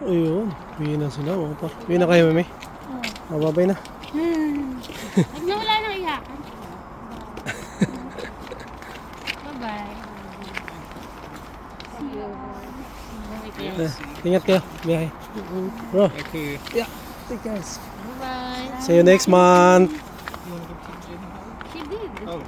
Ayun, uwi na sila mga par. Uwi na kayo, mami? Oo. Mababay na. Huwag na wala nang iyakan. Bye-bye. See you. Ingat kayo, biyahe. Bro, Okay. yeah, take care. Bye-bye. See you next month. She did. Oh,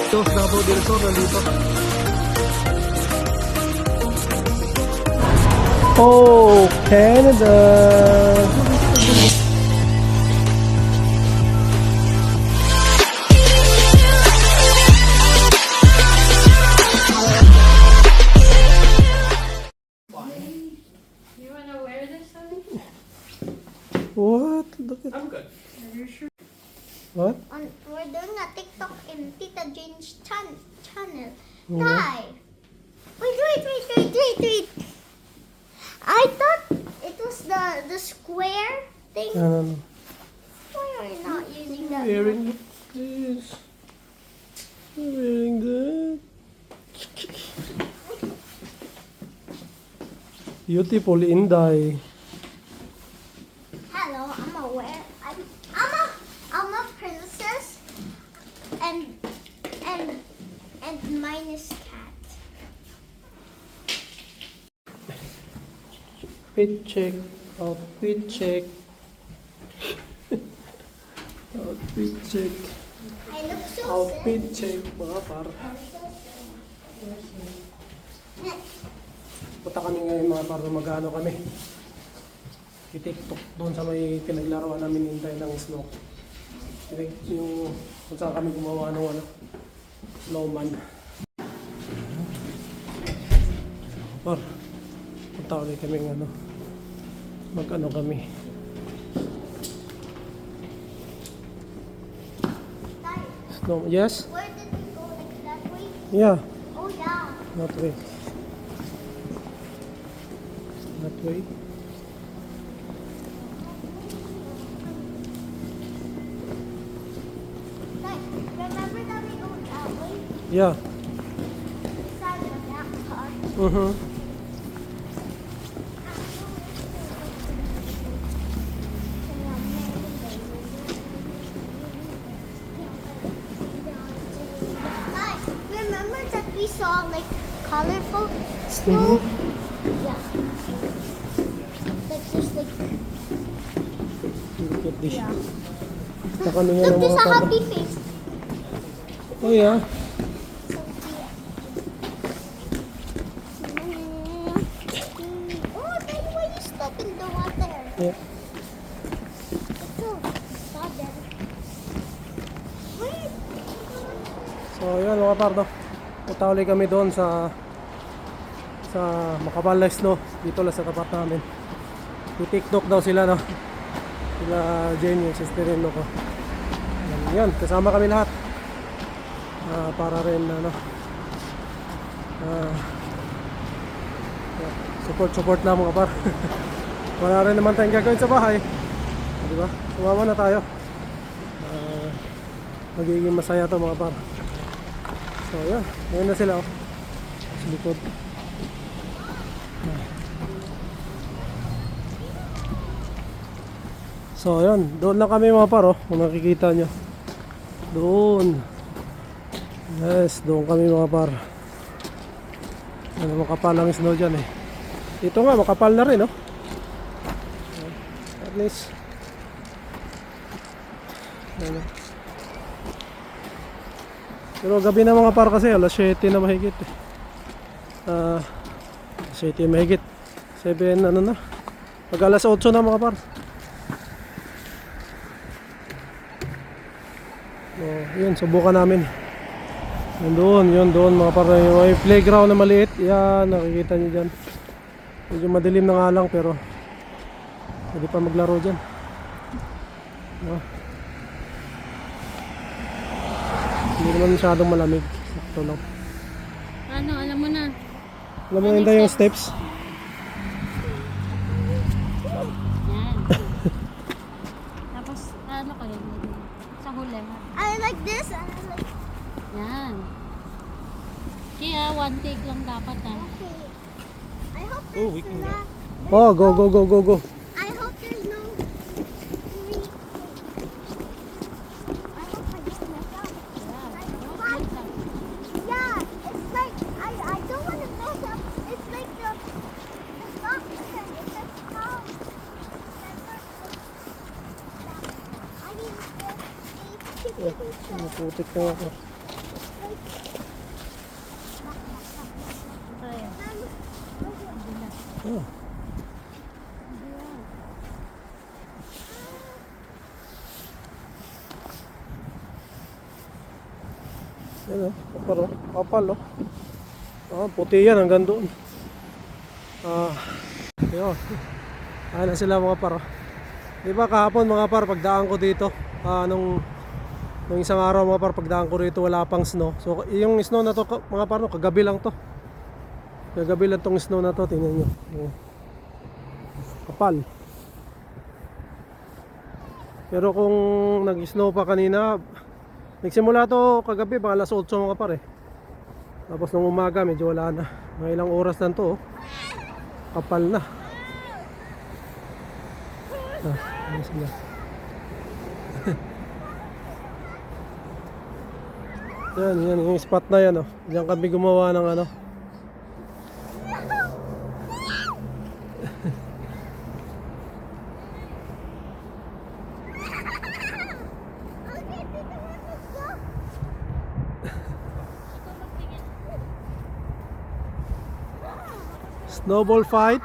Ito, Davao del Sur, nandito. Oh, Canada! You wanna wear this one? What? Look at I'm good. what? We're doing a TikTok in Tita Jane's channel. Oh. Hi. Wait. I thought it was the square thing. No. Why are you not using that? Wearing this. Wearing that. Beautiful Inday. Hello, I'm a princess, and mine is cat. Outfit check. Outfit check. Outfit check. I look so Outfit check. Mga par. sad. Punta kami ngayon mga par. Mag-ano kami. I-tiktok doon sa may pinaglaruan namin hintay ng snow. Yung kung saan kami gumawa ng snowman. Par. Punta ulit kami ng mag-ano kami. Snow. Yes? Where did we go? Like that way? Yeah. Oh yeah. That way. That way. Remember that we go that way? Yeah. Beside the black car. Mm-hmm. Guys, remember that we saw like colorful snow? Yeah. Like just like Look at this. yeah. Punta kami nga Look, ng there's mga a par. happy face. Oh yeah. So cute. Oh, then why you step in the water? Yeah. It's so sudden. Wait. So yun mga pardo. Punta ulit kami doon sa Makabalay Snow. Dito lang sa tapat namin. I-tiktok daw sila no. Sila Jenny, yung sister-in-law ko. Yan, kasama kami lahat. Para rin support lang mga par. Wala rin naman tayong gagawin sa bahay. Di ba? Sumama na tayo. Magiging masaya to mga par. So yan, ngayon na sila sa likod. So yan, doon lang kami mga par kung nakikita nyo. Doon. Yes, doon kami mga par. Ano, makapal ang snow dyan eh. Ito nga, makapal na rin at least ano. Pero gabi na mga par kasi alas 7 na mahigit eh. 7 mahigit 7 ano na pag alas 8 na mga par. So yun, subukan namin. Yun doon mga par, may playground na maliit. Yan, nakikita nyo dyan. Medyo madilim na nga lang pero pwede pa maglaro dyan. Hindi naman masyadong malamig. Ito lang. Ano, alam mo na. Alam mo na yung steps? Yan. Tapos, ano kayo? Sa huli. I like this and I like. Yan. Kaya, one take lang dapat ha. Okay. I hope Oh, we there's can not. Oh, go, go, go, go, go. I hope there's no. I hope I just mess up. Yeah, it's like I don't want to mess up. It's like the box. It's like how. I mean, Naputik na ako. Oh. Yan o, kapal o. Kapal o. Ah, puti yan hanggang doon. Ayun. Ayun na sila mga par. Diba kahapon mga par, pagdaan ko dito, nung isang araw mga par, pagdaan ko dito wala pang snow. So yung snow na to mga par, no, kagabi lang to. Kagabi lang tong snow na to, tingnan nyo. Kapal. Pero kung nag-snow pa kanina, nagsimula to kagabi, mga alas 8 mga par eh. Tapos nung umaga, medyo wala na. Mga ilang oras lang to, oh. Kapal na. Ano sila? Yan, yung spot na yan, oh. Diyan kami gumawa ng ano. Snowball fight.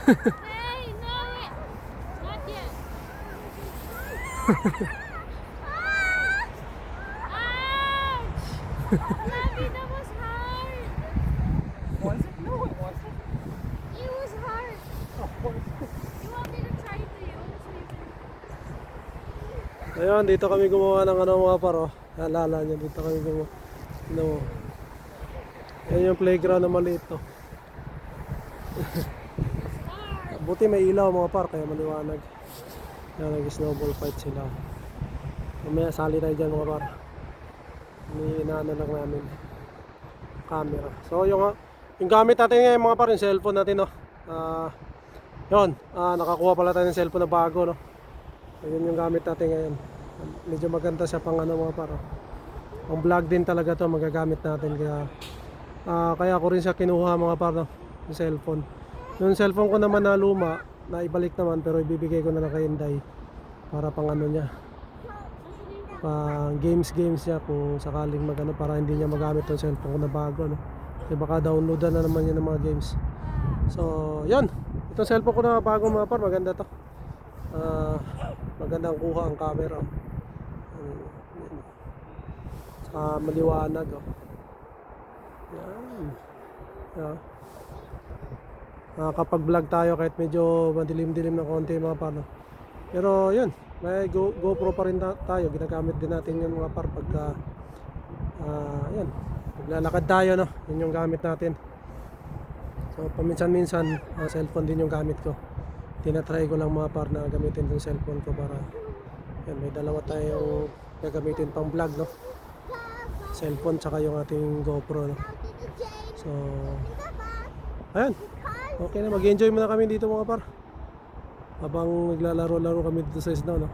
Hey, no! Not yet. Ouch! Lovey, that was hard. Was it? No, it wasn't. It was hard. You want me to try it to you? Ayun, dito kami gumawa ng ano mga paro. Alala nyo, dito kami gumawa. No. Yan yung playground na maliit to. Buti may ilaw mga par, kaya maliwanag. Yan, nag-snowball fight sila. Mamaya sali tayo dyan mga par. Inaano lang namin camera. So yung gamit natin ngayon mga par, yung cellphone natin, no. Yun, nakakuha pala tayo ng cellphone na bago, no. Ayun yung gamit natin ngayon. Medyo maganda siya pang ano mga par. Ang vlog din talaga to magagamit natin, kaya ko rin siya kinuha mga par, no, yung cellphone. Yung cellphone ko naman na luma, na ibalik naman, pero ibibigay ko na lang kay Inday para pang ano niya, pang games niya kung sakaling magano, para hindi niya magamit yung cellphone ko na bago, no. Kasi baka downloadan na naman niya ng mga games. So yun, itong cellphone ko na bago mga par, maganda to. Magandang kuha ang camera. Maliwanag, oh. Yan. Yeah. Kapag vlog tayo kahit medyo madilim-dilim ng konti mga par, no? Pero yun, may GoPro pa rin tayo, ginagamit din natin yung mga par pagka yan, maglalakad tayo, no? Yun yung gamit natin. So paminsan-minsan cellphone din yung gamit ko. Tinatry ko lang mga par na gamitin yung cellphone ko para yan, may dalawa tayong gagamitin pang vlog, no? Cellphone tsaka yung ating GoPro, no? So ayun, okay na, mag-enjoy muna kami dito mga par habang naglalaro-laro kami dito sa snow, no?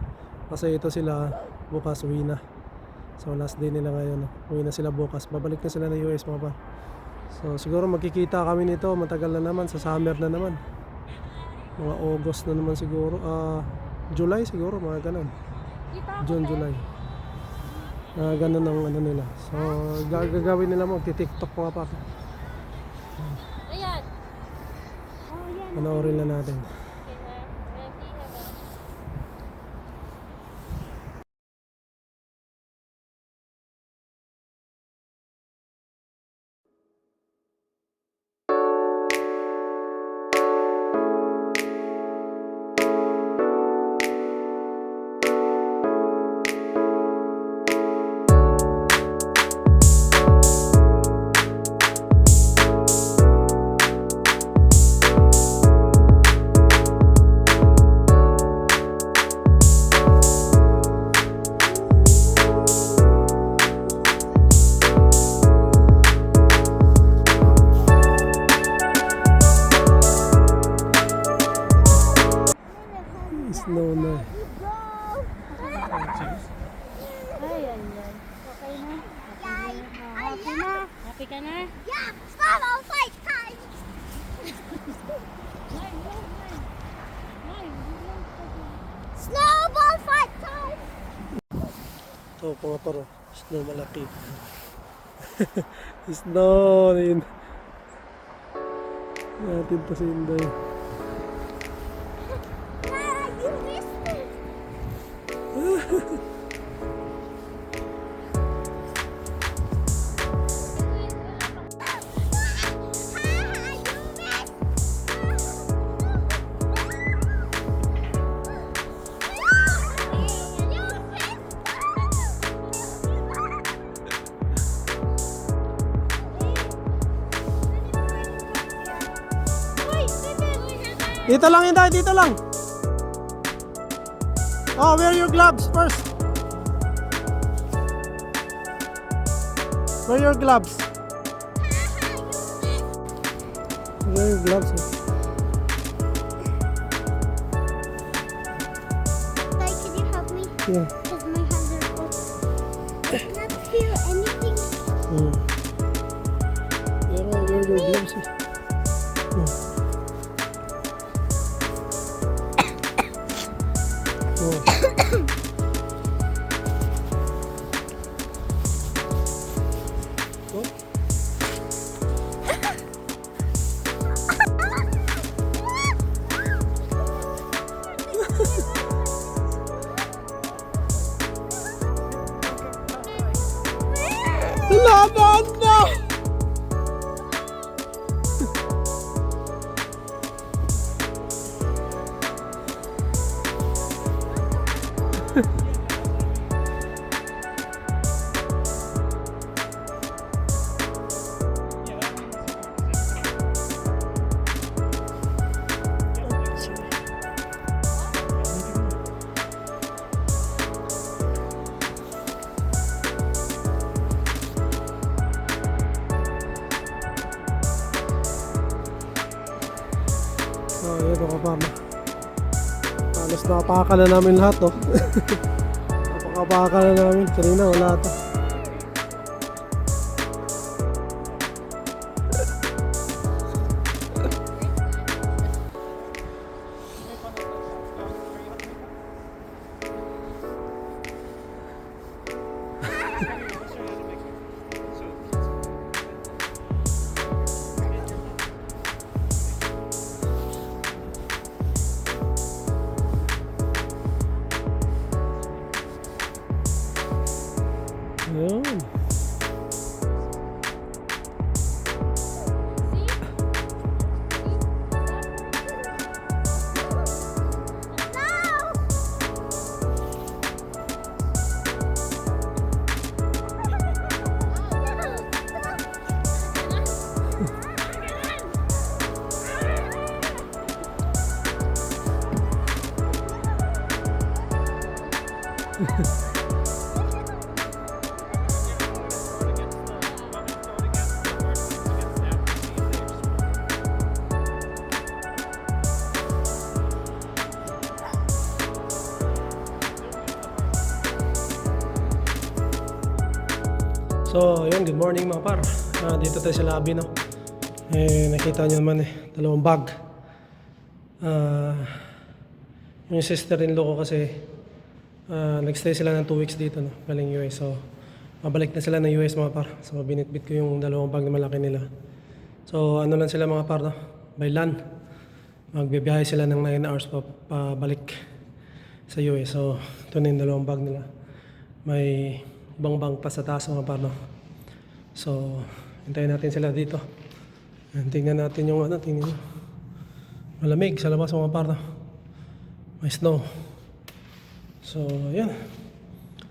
Kasi ito sila bukas uwi na. So last day nila ngayon, no? Uwi na sila bukas, babalik na sila ng US mga par. So siguro magkikita kami nito matagal na naman, sa summer na naman, mga August na naman siguro, July siguro, mga ganun, June, July, ganun ang ano nila. So gagawin nila, magti-TikTok mga par. Ayan. Panoorin na natin. Ha? Yeah, snowball fight time. Snowball fight time. Ito, mga paro. Snow malaki. Snow. Yun. Natin pa si Inday. Ah, you missed it. Dito lang, Inday. Dito lang. Oh, wear your gloves first. Wear your gloves. Wear your gloves. Dad, can you help me? Yeah. Because my hands are cold. I cannot feel anything. Wear your gloves. Laban na! Oh, yun ako pa. Halos napaka na namin lahat, oh. Napakapaka na namin. Kanina wala ito. Ayun. So, yun, good morning mga par. Dito tayo sa lobby, no? Nakita nyo naman dalawang bag. Yung sister-in-law ko kasi nagstay sila ng 2 weeks dito, no? Galing US. So, mabalik na sila ng US mga par. So, binitbit ko yung dalawang bag na malaki nila. So, ano lang sila mga par, no? By land. Magbibiyahe sila ng 9 hours pabalik sa US. So, ito na yung dalawang bag nila. May bang pa sa taas mga par, no? So, hintayin natin sila dito. Tingnan natin yung tingnan nyo. Malamig sa labas mga par, no? May snow. So, yan.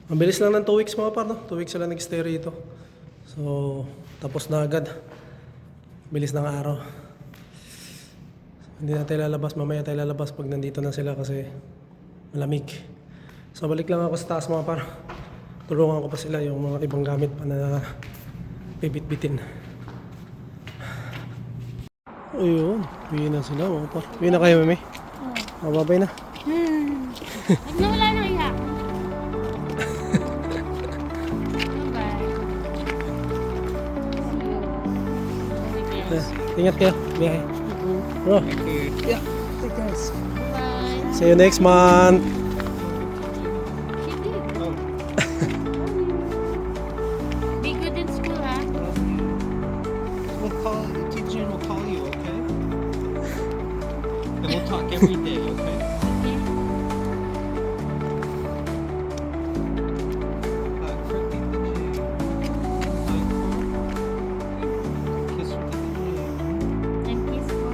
Ang bilis lang ng 2 weeks mga par, no? 2 weeks sila nag-stay rito. So, tapos na agad. Bilis ng araw. Hindi na tayo lalabas. Mamaya tayo lalabas pag nandito na sila kasi malamig. So, balik lang ako sa taas mga par. Tulungan ko pa sila yung mga ibang gamit pa na bibit-bitin. Ayun, uwi na sila mga par. Uwi na kayo, mami? Oo. Mababay na. Huwag na wala nang iyak. Bye-bye. Ingat kayo. Biyahe. Bro. Okay. Yeah. Take care. Bye. See you next month. She did. Oh. Be good in school, ha? We'll call the teacher will call you, okay? And we'll talk every day, okay? Okay. For Tita J. Kiss for Tita J. And kiss mo.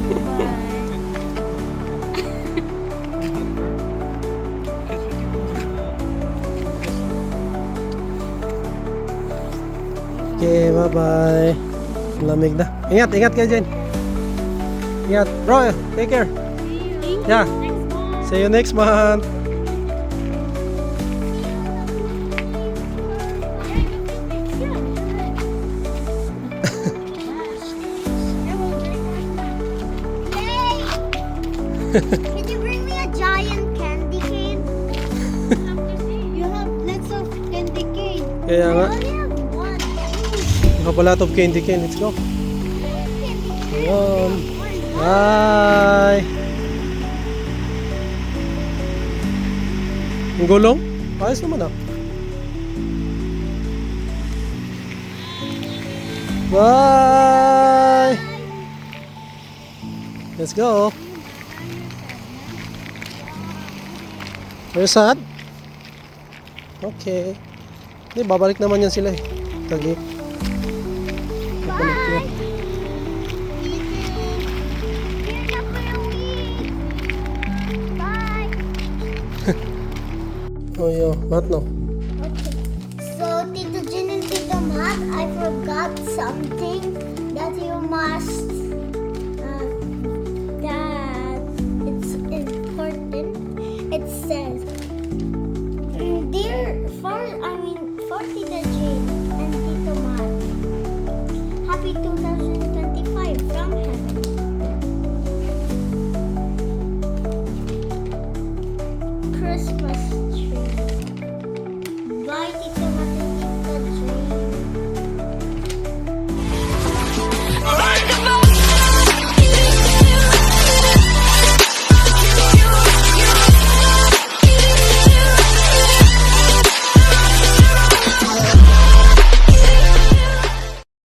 Bye. Hug her. Kiss for Tita J. Kiss her. Okay, bye-bye. Lamig na. Ingat, ingat kayo dyan. Ingat. Bro, take care. See you. Yeah. Next month. See you next month. Can you bring me a giant candy cane? You have lots of candy cane. Kaya I nga. only have one. Nakapalat of candy cane. Let's go. Candy cane. Ayun. Bye. Ang gulong? Ayos naman ah. Bye. Let's go. Are you sad? Okay. Hindi, babalik naman yan sila eh. Tagi. Babalik yan. Here's a farewell. Bye. Oh yeah, what no? Okay. So, Tito Jin and Tito Matt, I forgot something that you must